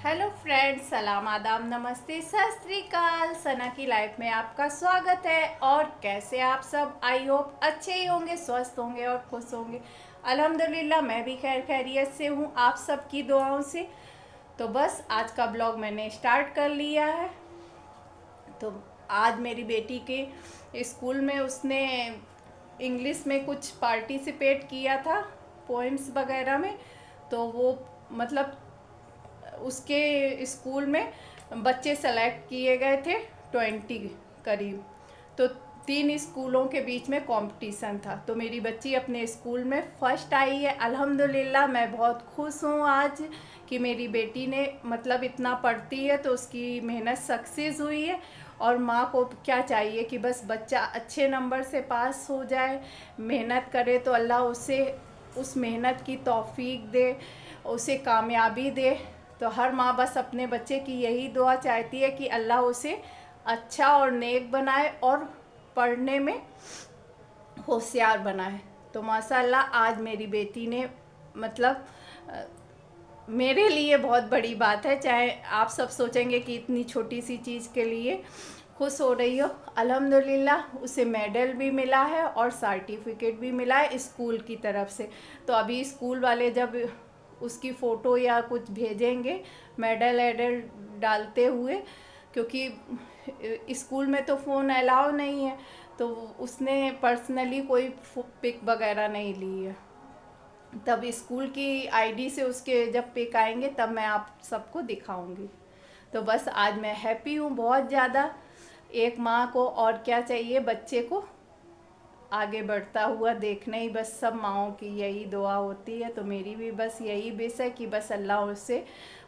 Hello friends, सलाम आदाब नमस्ते सत श्री अकाल। सना की लाइफ में आपका स्वागत है। और कैसे आप सब? आई होप अच्छे ही होंगे, स्वस्थ होंगे और खुश होंगे। अल्हम्दुलिल्लाह मैं भी खैर खैरियत से हूँ, आप सबकी दुआओं से। तो बस आज का ब्लॉग मैंने स्टार्ट कर लिया है। तो आज मेरी बेटी के स्कूल में उसने इंग्लिश में कुछ पार्टिसिपेट किया था, पोएम्स वगैरह में। तो वो मतलब उसके स्कूल में बच्चे सेलेक्ट किए गए थे 20 करीब। तो 3 स्कूलों के बीच में कंपटीशन था। तो मेरी बच्ची अपने स्कूल में फर्स्ट आई है। अल्हम्दुलिल्लाह मैं बहुत खुश हूँ आज कि मेरी बेटी ने मतलब इतना पढ़ती है तो उसकी मेहनत सक्सेस हुई है। और माँ को क्या चाहिए कि बस बच्चा अच्छे नंबर से पास हो जाए, मेहनत करे तो अल्लाह उसे उस मेहनत की तौफीक दे, उसे कामयाबी दे। तो हर माँ बस अपने बच्चे की यही दुआ चाहती है कि अल्लाह उसे अच्छा और नेक बनाए और पढ़ने में होशियार बनाए। तो माशाल्लाह आज मेरी बेटी ने मतलब मेरे लिए बहुत बड़ी बात है। चाहे आप सब सोचेंगे कि इतनी छोटी सी चीज़ के लिए खुश हो रही हो, अल्हम्दुलिल्लाह उसे मेडल भी मिला है और सर्टिफिकेट भी मिला है स्कूल की तरफ से। तो अभी स्कूल वाले जब उसकी फ़ोटो या कुछ भेजेंगे मेडल वेडल डालते हुए, क्योंकि स्कूल में तो फ़ोन अलाउ नहीं है, तो उसने पर्सनली कोई पिक वगैरह नहीं ली है। तब स्कूल की आईडी से उसके जब पिक आएंगे तब मैं आप सबको दिखाऊंगी। तो बस आज मैं हैप्पी हूँ बहुत ज़्यादा। एक माँ को और क्या चाहिए, बच्चे को आगे बढ़ता हुआ देखना ही बस सब माँओं की यही दुआ होती है। तो मेरी भी बस यही विश है कि बस अल्लाह उससे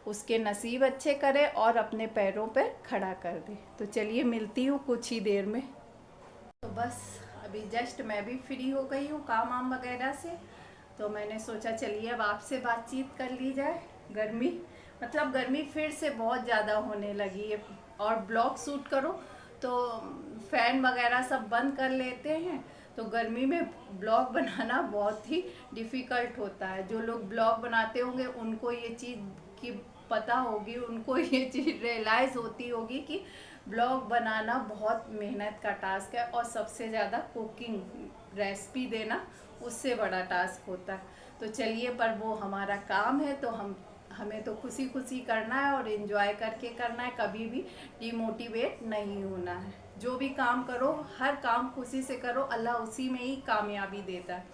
उसके नसीब अच्छे करे और अपने पैरों पर खड़ा कर दे। तो चलिए मिलती हूँ कुछ ही देर में। तो बस अभी जस्ट मैं भी फ्री हो गई हूँ काम वाम वगैरह से। तो मैंने सोचा चलिए अब आपसे बातचीत कर ली जाए। गर्मी मतलब गर्मी फिर से बहुत ज़्यादा होने लगी है। और ब्लॉग शूट करो तो फ़ैन वगैरह सब बंद कर लेते हैं। तो गर्मी में ब्लॉग बनाना बहुत ही डिफ़िकल्ट होता है। जो लोग ब्लॉग बनाते होंगे उनको ये चीज़ की पता होगी, उनको ये चीज़ रियलाइज़ होती होगी कि ब्लॉग बनाना बहुत मेहनत का टास्क है। और सबसे ज़्यादा कुकिंग रेसिपी देना उससे बड़ा टास्क होता है। तो चलिए, पर वो हमारा काम है तो हमें तो खुशी खुशी करना है और इन्जॉय करके करना है। कभी भी डिमोटिवेट नहीं होना है। जो भी काम करो हर काम खुशी से करो, अल्लाह उसी में ही कामयाबी देता है।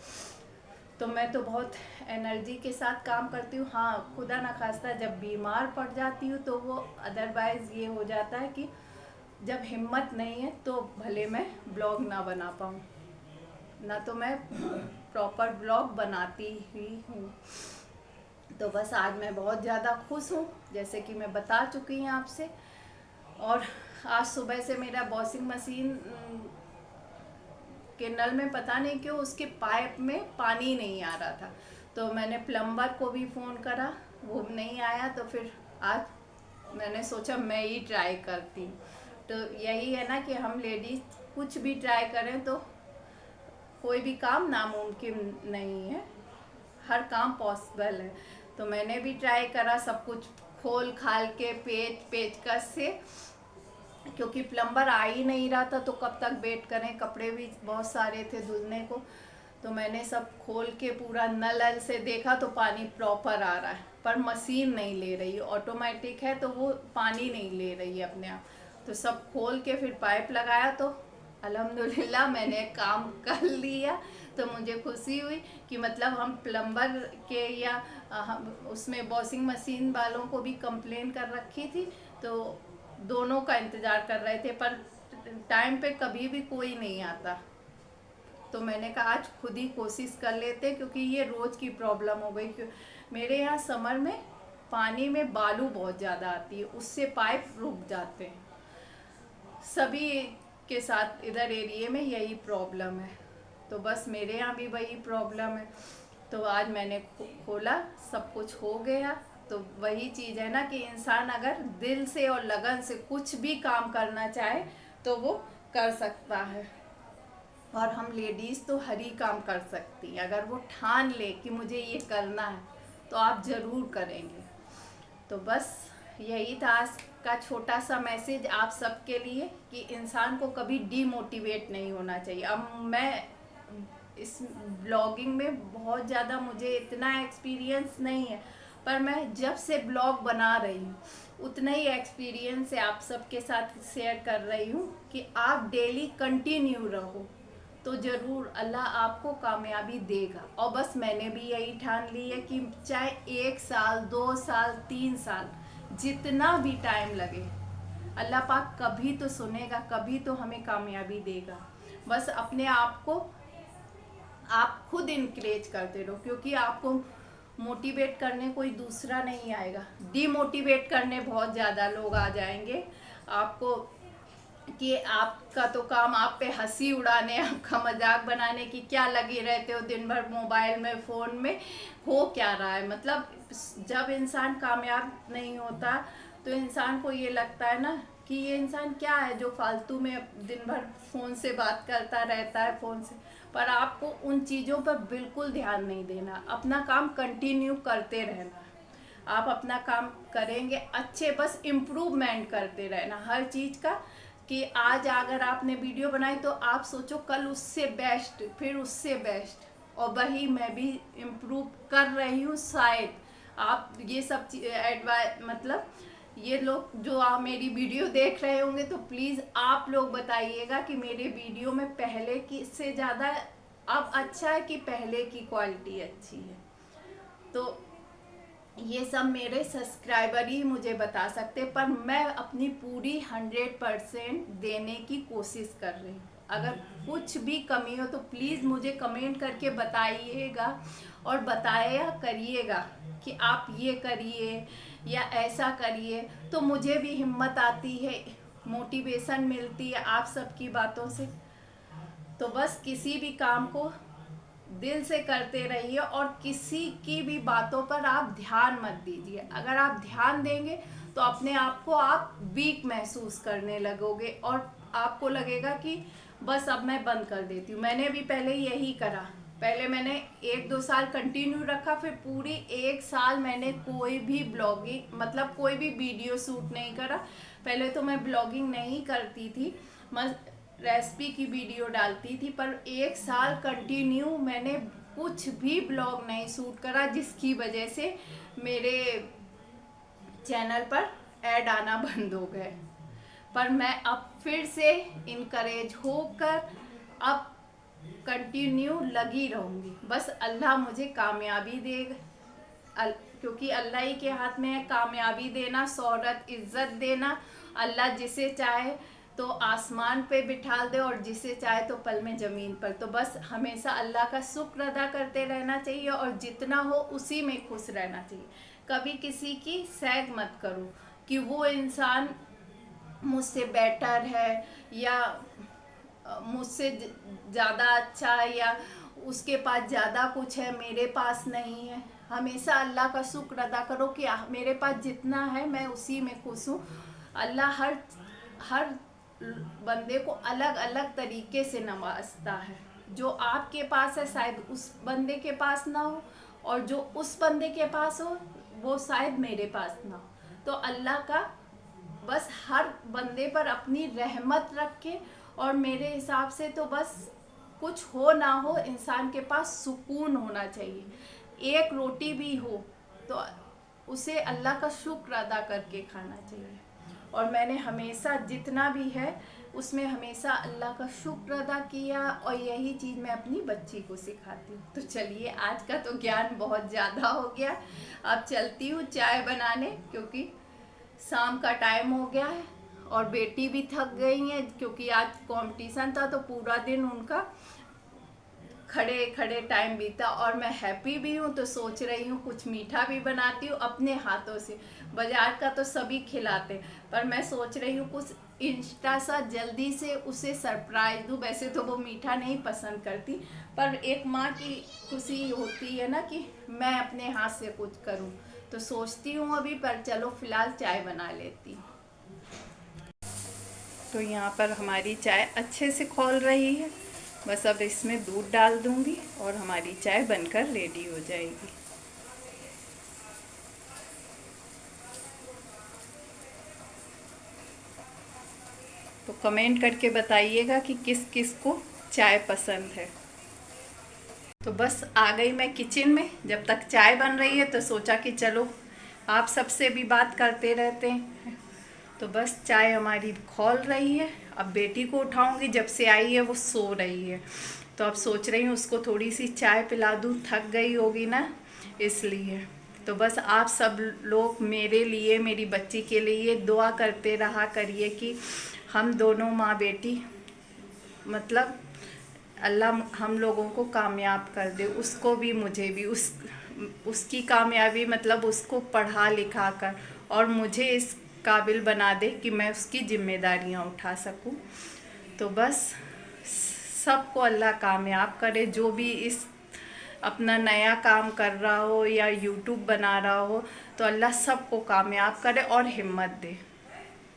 तो मैं तो बहुत एनर्जी के साथ काम करती हूँ। हाँ, खुदा ना खास्ता जब बीमार पड़ जाती हूँ तो वो अदरवाइज़ ये हो जाता है कि जब हिम्मत नहीं है तो भले मैं ब्लॉग ना बना पाऊँ, ना तो मैं प्रॉपर ब्लॉग बनाती ही हूँ। तो बस आज मैं बहुत ज़्यादा खुश हूँ, जैसे कि मैं बता चुकी हूँ आपसे। और आज सुबह से मेरा वॉशिंग मशीन के नल में पता नहीं क्यों उसके पाइप में पानी नहीं आ रहा था। तो मैंने प्लम्बर को भी फ़ोन करा, वो नहीं आया। तो फिर आज मैंने सोचा मैं ही ट्राई करती हूँ। तो यही है ना कि हम लेडीज़ कुछ भी ट्राई करें तो कोई भी काम नामुमकिन नहीं है, हर काम पॉसिबल है। तो मैंने भी ट्राई करा सब कुछ खोल खाल के पेचकस से, क्योंकि प्लम्बर आ ही नहीं रहा था तो कब तक वेट करें। कपड़े भी बहुत सारे थे धुलने को। तो मैंने सब खोल के पूरा नल से देखा तो पानी प्रॉपर आ रहा है, पर मशीन नहीं ले रही। ऑटोमेटिक है तो वो पानी नहीं ले रही है अपने आप। तो सब खोल के फिर पाइप लगाया तो अल्हम्दुलिल्लाह मैंने काम कर लिया। तो मुझे खुशी हुई कि मतलब हम प्लम्बर के या हम उसमें वॉशिंग मशीन वालों को भी कंप्लेन कर रखी थी। तो दोनों का इंतज़ार कर रहे थे, पर टाइम पे कभी भी कोई नहीं आता। तो मैंने कहा आज खुद ही कोशिश कर लेते, क्योंकि ये रोज़ की प्रॉब्लम हो गई। मेरे यहाँ समर में पानी में बालू बहुत ज़्यादा आती है, उससे पाइप रुक जाते हैं। सभी के साथ इधर एरिए में यही प्रॉब्लम है। तो बस मेरे यहाँ भी वही प्रॉब्लम है। तो आज मैंने खोला, सब कुछ हो गया। तो वही चीज़ है ना कि इंसान अगर दिल से और लगन से कुछ भी काम करना चाहे तो वो कर सकता है। और हम लेडीज़ तो हर ही काम कर सकती हैं। अगर वो ठान ले कि मुझे ये करना है तो आप ज़रूर करेंगे। तो बस यही था आज का छोटा सा मैसेज आप सबके लिए कि इंसान को कभी डीमोटिवेट नहीं होना चाहिए। अब मैं इस ब्लॉगिंग में बहुत ज़्यादा मुझे इतना एक्सपीरियंस नहीं है, पर मैं जब से ब्लॉग बना रही हूँ उतना ही एक्सपीरियंस से आप सबके साथ शेयर कर रही हूँ कि आप डेली कंटिन्यू रहो तो ज़रूर अल्लाह आपको कामयाबी देगा। और बस मैंने भी यही ठान ली है कि चाहे 1 साल 2 साल 3 साल जितना भी टाइम लगे, अल्लाह पाक कभी तो सुनेगा, कभी तो हमें कामयाबी देगा। बस अपने आप को आप खुद इनकरेज करते रहो, क्योंकि आपको मोटिवेट करने कोई दूसरा नहीं आएगा। डीमोटिवेट करने बहुत ज़्यादा लोग आ जाएंगे आपको कि आपका तो काम आप पे हंसी उड़ाने, आपका मजाक बनाने की, क्या लगे रहते हो दिन भर मोबाइल में, फ़ोन में, हो क्या रहा है। मतलब जब इंसान कामयाब नहीं होता तो इंसान को ये लगता है ना कि ये इंसान क्या है जो फालतू में दिन भर फ़ोन से बात करता रहता है, फ़ोन से। पर आपको उन चीज़ों पर बिल्कुल ध्यान नहीं देना, अपना काम कंटिन्यू करते रहना। आप अपना काम करेंगे अच्छे, बस इम्प्रूवमेंट करते रहना हर चीज़ का। कि आज अगर आपने वीडियो बनाई तो आप सोचो कल उससे बेस्ट, फिर उससे बेस्ट, और वही मैं भी इम्प्रूव कर रही हूँ। शायद आप ये सब एडवाइस, मतलब ये लोग जो आप मेरी वीडियो देख रहे होंगे तो प्लीज़ आप लोग बताइएगा कि मेरे वीडियो में पहले की से ज़्यादा अब अच्छा है कि पहले की क्वालिटी अच्छी है। तो ये सब मेरे सब्सक्राइबर ही मुझे बता सकते, पर मैं अपनी पूरी 100% देने की कोशिश कर रही हूँ। अगर कुछ भी कमी हो तो प्लीज़ मुझे कमेंट करके बताइएगा और बताया करिएगा कि आप ये करिए या ऐसा करिए, तो मुझे भी हिम्मत आती है, मोटिवेशन मिलती है आप सबकी बातों से। तो बस किसी भी काम को दिल से करते रहिए और किसी की भी बातों पर आप ध्यान मत दीजिए। अगर आप ध्यान देंगे तो अपने आप को आप वीक महसूस करने लगोगे और आपको लगेगा कि बस अब मैं बंद कर देती हूँ। मैंने भी पहले यही करा। पहले मैंने 1-2 साल कंटिन्यू रखा, फिर पूरी 1 साल मैंने कोई भी ब्लॉगिंग, मतलब कोई भी वीडियो शूट नहीं करा। पहले तो मैं ब्लॉगिंग नहीं करती थी, रेसिपी की वीडियो डालती थी, पर 1 साल कंटिन्यू मैंने कुछ भी ब्लॉग नहीं शूट करा, जिसकी वजह से मेरे चैनल पर ऐड आना बंद हो गए। पर मैं अब फिर से इनकरेज होकर अब कंटिन्यू लगी रहूँगी। बस अल्लाह मुझे कामयाबी देगा, क्योंकि अल्लाह ही के हाथ में है कामयाबी देना, शोहरत, इज्जत देना। अल्लाह जिसे चाहे तो आसमान पे बिठा दे और जिसे चाहे तो पल में ज़मीन पर। तो बस हमेशा अल्लाह का शुक्र अदा करते रहना चाहिए और जितना हो उसी में खुश रहना चाहिए। कभी किसी की सैग मत करो कि वो इंसान मुझसे बेटर है या मुझसे ज़्यादा अच्छा है या उसके पास ज़्यादा कुछ है, मेरे पास नहीं है। हमेशा अल्लाह का शुक्र अदा करो कि मेरे पास जितना है मैं उसी में खुश हूँ। अल्लाह हर हर बंदे को अलग अलग तरीके से नवाजता है। जो आपके पास है शायद उस बंदे के पास ना हो, और जो उस बंदे के पास हो वो शायद मेरे पास ना हो। तो अल्लाह का बस हर बंदे पर अपनी रहमत रखे, और मेरे हिसाब से तो बस कुछ हो ना हो इंसान के पास सुकून होना चाहिए। एक रोटी भी हो तो उसे अल्लाह का शुक्र अदा करके खाना चाहिए। और मैंने हमेशा जितना भी है उसमें हमेशा अल्लाह का शुक्र अदा किया, और यही चीज़ मैं अपनी बच्ची को सिखाती हूँ। तो चलिए, आज का तो ज्ञान बहुत ज़्यादा हो गया। अब चलती हूँ चाय बनाने, क्योंकि शाम का टाइम हो गया है और बेटी भी थक गई है, क्योंकि आज कंपटीशन था तो पूरा दिन उनका खड़े खड़े टाइम बीता। और मैं हैप्पी भी हूँ तो सोच रही हूँ कुछ मीठा भी बनाती हूँ अपने हाथों से। बाजार का तो सभी खिलाते, पर मैं सोच रही हूँ कुछ इंस्टा सा जल्दी से उसे सरप्राइज दूँ। वैसे तो वो मीठा नहीं पसंद करती, पर एक माँ की खुशी होती है ना कि मैं अपने हाथ से कुछ करूँ। तो सोचती हूँ अभी, पर चलो फिलहाल चाय बना लेती हूँ। तो यहाँ पर हमारी चाय अच्छे से खौल रही है। बस अब इसमें दूध डाल दूँगी और हमारी चाय बनकर रेडी हो जाएगी। तो कमेंट करके बताइएगा कि किस किस को चाय पसंद है। तो बस आ गई मैं किचन में। जब तक चाय बन रही है तो सोचा कि चलो आप सबसे भी बात करते रहते हैं। तो बस चाय हमारी खौल रही है। अब बेटी को उठाऊंगी, जब से आई है वो सो रही है, तो अब सोच रही हूँ उसको थोड़ी सी चाय पिला दूँ, थक गई होगी ना इसलिए। तो बस आप सब लोग मेरे लिए, मेरी बच्ची के लिए दुआ करते रहा करिए कि हम दोनों माँ बेटी मतलब अल्लाह हम लोगों को कामयाब कर दे, उसको भी मुझे भी, उसकी कामयाबी मतलब उसको पढ़ा लिखा कर और मुझे इस काबिल बना दे कि मैं उसकी जिम्मेदारियां उठा सकूं। तो बस सबको अल्लाह कामयाब करे, जो भी इस अपना नया काम कर रहा हो या यूट्यूब बना रहा हो, तो अल्लाह सबको कामयाब करे और हिम्मत दे।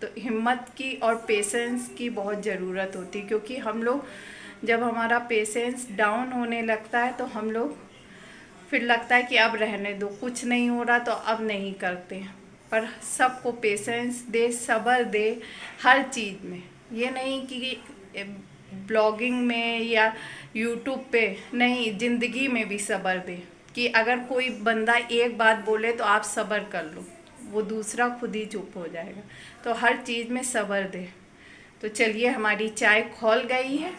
तो हिम्मत की और पेशेंस की बहुत ज़रूरत होती है, क्योंकि हम लोग जब हमारा पेशेंस डाउन होने लगता है तो हम लोग फिर लगता है कि अब रहने दो, कुछ नहीं हो रहा तो अब नहीं करते। पर सबको पेशेंस दे, सब्र दे हर चीज़ में। ये नहीं कि ब्लॉगिंग में या यूट्यूब पे नहीं, ज़िंदगी में भी सब्र दे कि अगर कोई बंदा एक बात बोले तो आप सब्र कर लो, वो दूसरा खुद ही चुप हो जाएगा। तो हर चीज़ में सब्र दे। तो चलिए हमारी चाय खौल गई है।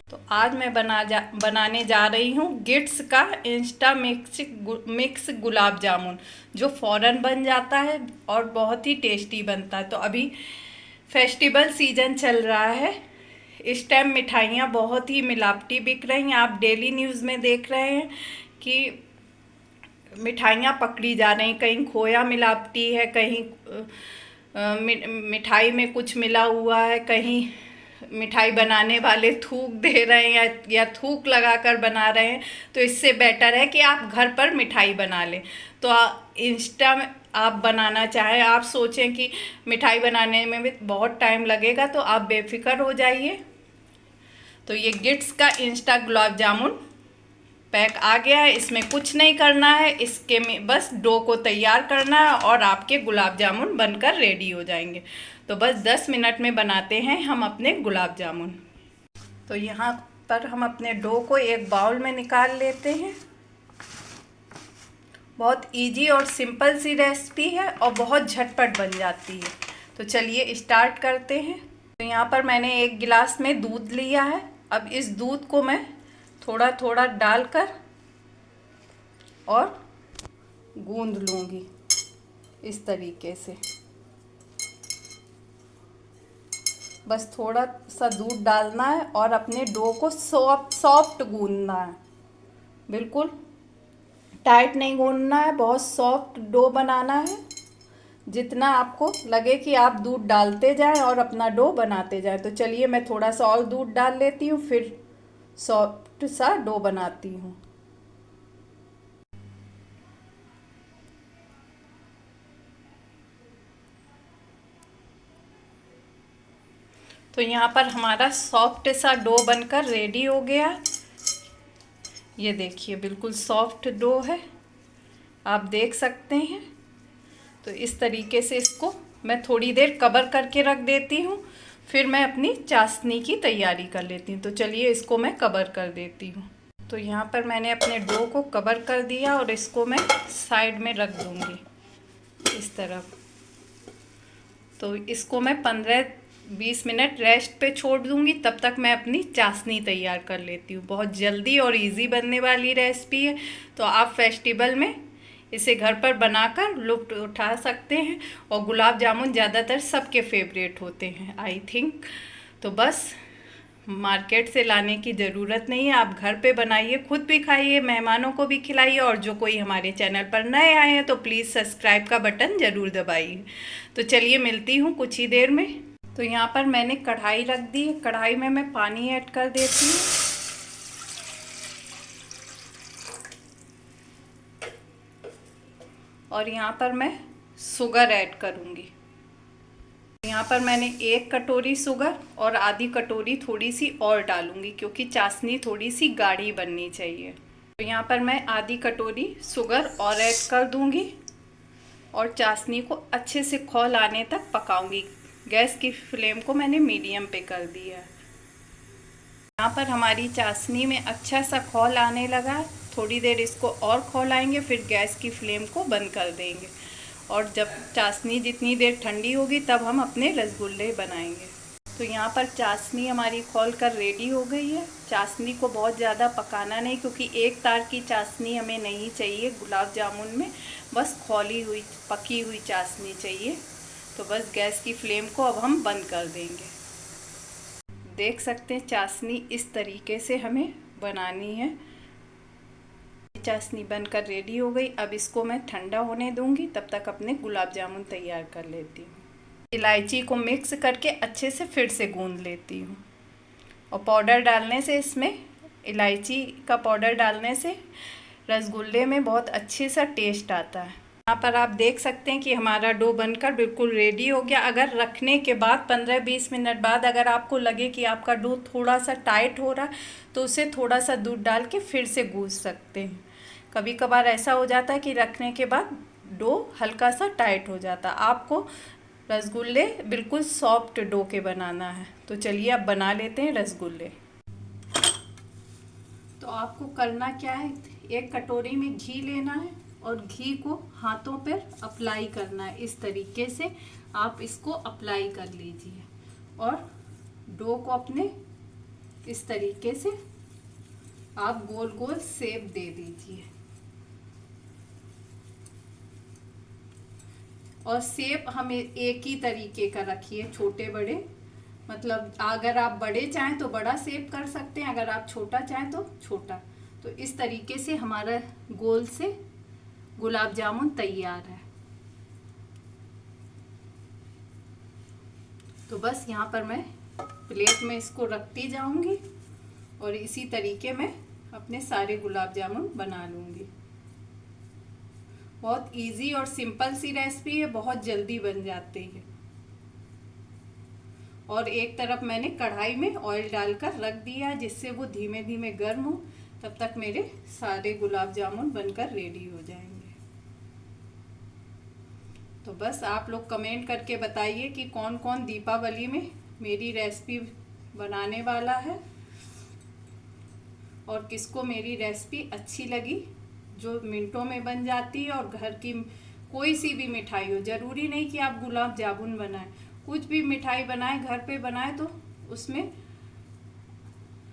तो आज मैं बनाने जा रही हूँ गिट्स का इंस्टा मिक्स गुलाब जामुन, जो फ़ौरन बन जाता है और बहुत ही टेस्टी बनता है। तो अभी फेस्टिवल सीजन चल रहा है, इस टाइम मिठाइयाँ बहुत ही मिलावटी बिक रही हैं। आप डेली न्यूज़ में देख रहे हैं कि मिठाइयाँ पकड़ी जा रही, कहीं खोया मिलावटी है, कहीं मिठाई में कुछ मिला हुआ है, कहीं मिठाई बनाने वाले थूक दे रहे हैं या थूक लगाकर बना रहे हैं। तो इससे बेटर है कि आप घर पर मिठाई बना लें। तो इंस्टा में आप बनाना चाहें, आप सोचें कि मिठाई बनाने में भी बहुत टाइम लगेगा, तो आप बेफिक्र हो जाइए। तो ये गिट्स का इंस्टा गुलाब जामुन पैक आ गया है। इसमें कुछ नहीं करना है, इसके में बस डो को तैयार करना है और आपके गुलाब जामुन बनकर रेडी हो जाएंगे। तो बस 10 मिनट में बनाते हैं हम अपने गुलाब जामुन। तो यहाँ पर हम अपने डो को एक बाउल में निकाल लेते हैं। बहुत इजी और सिंपल सी रेसिपी है और बहुत झटपट बन जाती है। तो चलिए स्टार्ट करते हैं। तो यहाँ पर मैंने 1 गिलास में दूध लिया है। अब इस दूध को मैं थोड़ा थोड़ा डालकर और गूंद लूँगी इस तरीके से। बस थोड़ा सा दूध डालना है और अपने डो को सॉफ्ट गूंदना है, बिल्कुल टाइट नहीं गूंदना है, बहुत सॉफ्ट डो बनाना है। जितना आपको लगे कि आप दूध डालते जाएं और अपना डो बनाते जाएं। तो चलिए मैं थोड़ा सा और दूध डाल लेती हूँ, फिर सॉफ्ट सा डो बनाती हूँ। तो यहाँ पर हमारा सॉफ्ट सा डो बनकर रेडी हो गया। ये देखिए बिल्कुल सॉफ्ट डो है, आप देख सकते हैं। तो इस तरीके से इसको मैं थोड़ी देर कवर करके रख देती हूँ, फिर मैं अपनी चाशनी की तैयारी कर लेती हूँ। तो चलिए इसको मैं कवर कर देती हूँ। तो यहाँ पर मैंने अपने डो को कवर कर दिया और इसको मैं साइड में रख दूँगी इस तरफ। तो इसको मैं 15-20 मिनट रेस्ट पे छोड़ दूँगी, तब तक मैं अपनी चाशनी तैयार कर लेती हूँ। बहुत जल्दी और इजी बनने वाली रेसिपी है, तो आप फेस्टिवल में इसे घर पर बनाकर लुत्फ़ उठा सकते हैं। और गुलाब जामुन ज़्यादातर सबके फेवरेट होते हैं आई थिंक। तो बस मार्केट से लाने की ज़रूरत नहीं है, आप घर पे बनाइए, खुद भी खाइए, मेहमानों को भी खिलाइए। और जो कोई हमारे चैनल पर नए आए हैं तो प्लीज़ सब्सक्राइब का बटन ज़रूर दबाइए। तो चलिए मिलती हूँ कुछ ही देर में। तो यहाँ पर मैंने कढ़ाई रख दी है, कढ़ाई में मैं पानी ऐड कर देती हूँ। और यहाँ पर मैं शुगर ऐड करूँगी। यहाँ पर मैंने 1 कटोरी शुगर और आधी कटोरी थोड़ी सी और डालूँगी, क्योंकि चाशनी थोड़ी सी गाढ़ी बननी चाहिए। तो यहाँ पर मैं आधी कटोरी शुगर और ऐड कर दूँगी। और चाशनी को अच्छे से खौल आने तक पकाऊंगी। गैस की फ्लेम को मैंने मीडियम पे कर दिया है। यहाँ पर हमारी चाशनी में अच्छा सा खौल आने लगा है। थोड़ी देर इसको और खौलाएंगे, फिर गैस की फ्लेम को बंद कर देंगे। और जब चाशनी जितनी देर ठंडी होगी तब हम अपने रसगुल्ले बनाएंगे। तो यहाँ पर चाशनी हमारी खौल कर रेडी हो गई है। चाशनी को बहुत ज़्यादा पकाना नहीं, क्योंकि एक तार की चाशनी हमें नहीं चाहिए गुलाब जामुन में, बस खौली हुई पकी हुई चाशनी चाहिए। तो बस गैस की फ्लेम को अब हम बंद कर देंगे। देख सकते हैं चाशनी इस तरीके से हमें बनानी है। चाशनी बनकर रेडी हो गई। अब इसको मैं ठंडा होने दूंगी, तब तक अपने गुलाब जामुन तैयार कर लेती हूँ। इलायची को मिक्स करके अच्छे से फिर से गूंद लेती हूँ। और पाउडर डालने से, इसमें इलायची का पाउडर डालने से रसगुल्ले में बहुत अच्छे सा टेस्ट आता है। यहाँ पर आप देख सकते हैं कि हमारा डो बनकर बिल्कुल रेडी हो गया। अगर रखने के बाद 15-20 मिनट बाद अगर आपको लगे कि आपका डो थोड़ा सा टाइट हो रहा है, तो उसे थोड़ा सा दूध डाल के फिर से गूंथ सकते हैं। कभी कभार ऐसा हो जाता है कि रखने के बाद डो हल्का सा टाइट हो जाता है। आपको रसगुल्ले बिल्कुल सॉफ्ट डो के बनाना है। तो चलिए अब बना लेते हैं रसगुल्ले। तो आपको करना क्या है, एक कटोरी में घी लेना है और घी को हाथों पर अप्लाई करना है। इस तरीके से आप इसको अप्लाई कर लीजिए और डो को अपने इस तरीके से आप गोल गोल शेप दे दीजिए। और शेप हमें एक ही तरीके का रखिए, छोटे बड़े, मतलब अगर आप बड़े चाहें तो बड़ा शेप कर सकते हैं, अगर आप छोटा चाहें तो छोटा। तो इस तरीके से हमारा गोल से गुलाब जामुन तैयार है। तो बस यहाँ पर मैं प्लेट में इसको रखती जाऊंगी और इसी तरीके में अपने सारे गुलाब जामुन बना लूंगी। बहुत इजी और सिंपल सी रेसिपी है, बहुत जल्दी बन जाती है। और एक तरफ मैंने कढ़ाई में ऑयल डालकर रख दिया, जिससे वो धीमे धीमे गर्म हो। तब तक मेरे सारे गुलाब जामुन बनकर रेडी हो जाएंगे। तो बस आप लोग कमेंट करके बताइए कि कौन कौन दीपावली में मेरी रेसिपी बनाने वाला है और किसको मेरी रेसिपी अच्छी लगी, जो मिनटों में बन जाती है। और घर की कोई सी भी मिठाई हो, ज़रूरी नहीं कि आप गुलाब जामुन बनाएं, कुछ भी मिठाई बनाएं, घर पे बनाएं, तो उसमें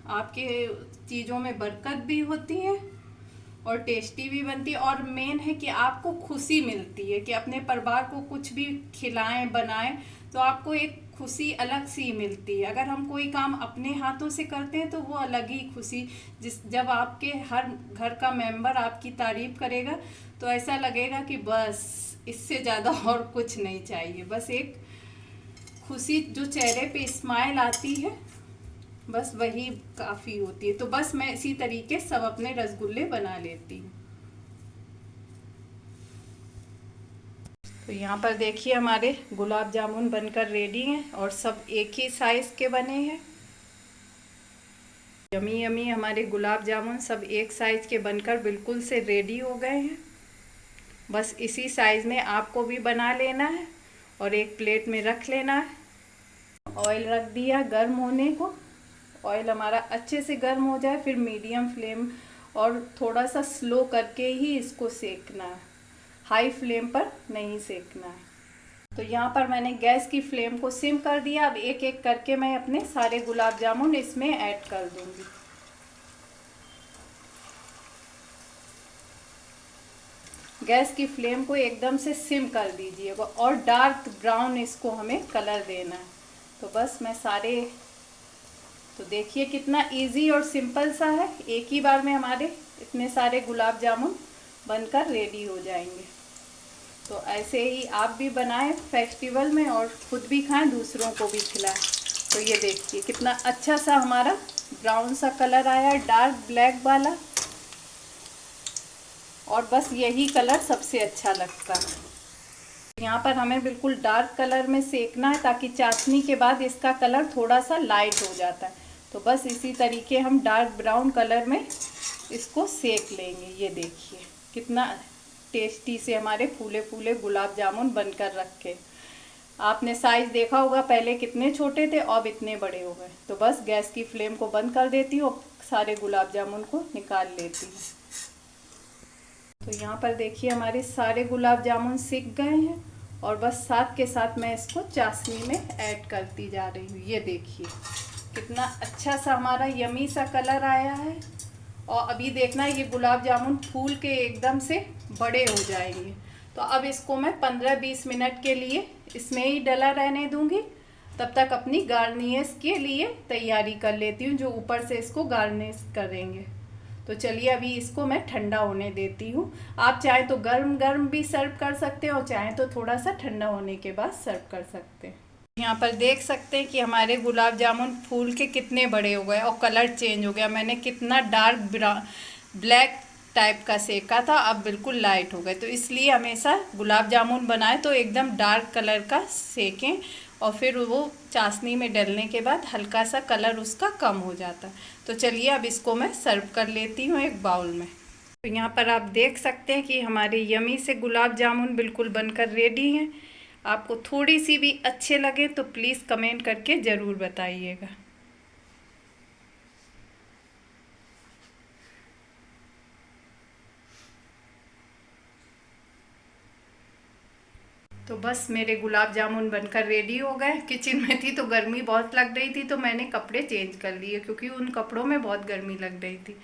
आपके चीज़ों में बरकत भी होती है और टेस्टी भी बनती है। और मेन है कि आपको खुशी मिलती है कि अपने परिवार को कुछ भी खिलाएं बनाएं, तो आपको एक खुशी अलग सी मिलती है। अगर हम कोई काम अपने हाथों से करते हैं तो वो अलग ही खुशी, जब आपके हर घर का मेंबर आपकी तारीफ करेगा तो ऐसा लगेगा कि बस इससे ज़्यादा और कुछ नहीं चाहिए। बस एक खुशी जो चेहरे पे स्माइल आती है, बस वही काफ़ी होती है। तो बस मैं इसी तरीके सब अपने रसगुल्ले बना लेती हूँ। तो यहाँ पर देखिए हमारे गुलाब जामुन बनकर रेडी हैं और सब एक ही साइज़ के बने हैं। यमी यमी हमारे गुलाब जामुन सब एक साइज़ के बनकर बिल्कुल से रेडी हो गए हैं। बस इसी साइज़ में आपको भी बना लेना है और एक प्लेट में रख लेना है। ऑयल रख दिया गर्म होने को। ऑयल हमारा अच्छे से गर्म हो जाए, फिर मीडियम फ्लेम और थोड़ा सा स्लो करके ही इसको सेकना है, हाई फ्लेम पर नहीं सेकना है। तो यहाँ पर मैंने गैस की फ्लेम को सिम कर दिया। अब एक एक करके मैं अपने सारे गुलाब जामुन इसमें ऐड कर दूंगी। गैस की फ्लेम को एकदम से सिम कर दीजिएगा और डार्क ब्राउन इसको हमें कलर देना है। तो बस मैं सारे, तो देखिए कितना इजी और सिंपल सा है। एक ही बार में हमारे इतने सारे गुलाब जामुन बनकर रेडी हो जाएंगे। तो ऐसे ही आप भी बनाएं फेस्टिवल में और खुद भी खाएं, दूसरों को भी खिलाएं। तो ये देखिए कितना अच्छा सा हमारा ब्राउन सा कलर आया, डार्क ब्लैक वाला। और बस यही कलर सबसे अच्छा लगता है। यहाँ पर हमें बिल्कुल डार्क कलर में सेकना है, ताकि चाशनी के बाद इसका कलर थोड़ा सा लाइट हो जाता है। तो बस इसी तरीके हम डार्क ब्राउन कलर में इसको सेक लेंगे। ये देखिए कितना टेस्टी से हमारे फूले फूले गुलाब जामुन बनकर रखे। आपने साइज़ देखा होगा, पहले कितने छोटे थे, अब इतने बड़े हो गए। तो बस गैस की फ्लेम को बंद कर देती हूँ और सारे गुलाब जामुन को निकाल लेती हूँ। तो यहाँ पर देखिए हमारे सारे गुलाब जामुन सिक गए हैं और बस साथ के साथ मैं इसको चाशनी में ऐड करती जा रही हूँ। ये देखिए कितना अच्छा सा हमारा यमी सा कलर आया है। और अभी देखना ये गुलाब जामुन फूल के एकदम से बड़े हो जाएंगे। तो अब इसको मैं 15-20 मिनट के लिए इसमें ही डला रहने दूंगी। तब तक अपनी गार्निश के लिए तैयारी कर लेती हूँ, जो ऊपर से इसको गार्निश करेंगे। तो चलिए अभी इसको मैं ठंडा होने देती हूँ। आप चाहे तो गर्म गर्म भी सर्व कर सकते हैं और चाहे तो थोड़ा सा ठंडा होने के बाद सर्व कर सकते हैं। यहाँ पर देख सकते हैं कि हमारे गुलाब जामुन फूल के कितने बड़े हो गए और कलर चेंज हो गया। मैंने कितना डार्क ब्लैक टाइप का सेका था, अब बिल्कुल लाइट हो गए। तो इसलिए हमेशा गुलाब जामुन बनाए तो एकदम डार्क कलर का सेकें और फिर वो चाशनी में डलने के बाद हल्का सा कलर उसका कम हो जाता। तो चलिए अब इसको मैं सर्व कर लेती हूँ एक बाउल में। तो यहाँ पर आप देख सकते हैं कि हमारे यमी से गुलाब जामुन बिल्कुल बनकर रेडी हैं। आपको थोड़ी सी भी अच्छे लगे तो प्लीज़ कमेंट करके ज़रूर बताइएगा। तो बस मेरे गुलाब जामुन बनकर रेडी हो गए। किचन में थी तो गर्मी बहुत लग रही थी, तो मैंने कपड़े चेंज कर लिए क्योंकि उन कपड़ों में बहुत गर्मी लग रही थी।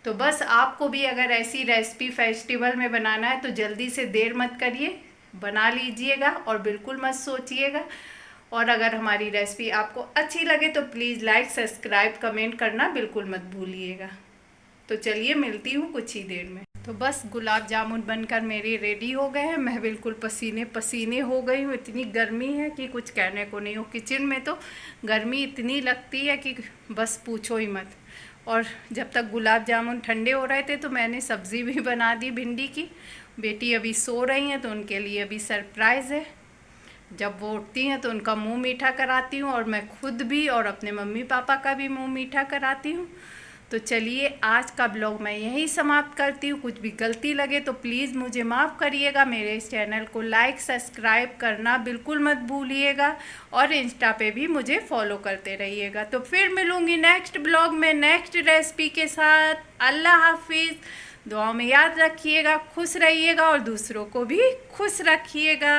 तो बस आपको भी अगर ऐसी रेसिपी फेस्टिवल में बनाना है तो जल्दी से देर मत करिए, बना लीजिएगा और बिल्कुल मत सोचिएगा। और अगर हमारी रेसिपी आपको अच्छी लगे तो प्लीज़ लाइक, सब्सक्राइब, कमेंट करना बिल्कुल मत भूलिएगा। तो चलिए मिलती हूँ कुछ ही देर में। तो बस गुलाब जामुन बनकर मेरी रेडी हो गए हैं। मैं बिल्कुल पसीने पसीने हो गई हूँ, इतनी गर्मी है कि कुछ कहने को नहीं हो। किचन में तो गर्मी इतनी लगती है कि बस पूछो ही मत। और जब तक गुलाब जामुन ठंडे हो रहे थे तो मैंने सब्ज़ी भी बना दी भिंडी की। बेटी अभी सो रही हैं तो उनके लिए अभी सरप्राइज़ है। जब वो उठती हैं तो उनका मुंह मीठा कराती हूँ और मैं खुद भी और अपने मम्मी पापा का भी मुंह मीठा कराती हूँ। तो चलिए आज का ब्लॉग मैं यहीं समाप्त करती हूँ। कुछ भी गलती लगे तो प्लीज़ मुझे माफ़ करिएगा। मेरे इस चैनल को लाइक, सब्सक्राइब करना बिल्कुल मत भूलिएगा और इंस्टा पे भी मुझे फॉलो करते रहिएगा। तो फिर मिलूँगी नेक्स्ट ब्लॉग में नेक्स्ट रेसिपी के साथ। अल्लाह हाफिज़। दुआ में याद रखिएगा, खुश रहिएगा और दूसरों को भी खुश रखिएगा।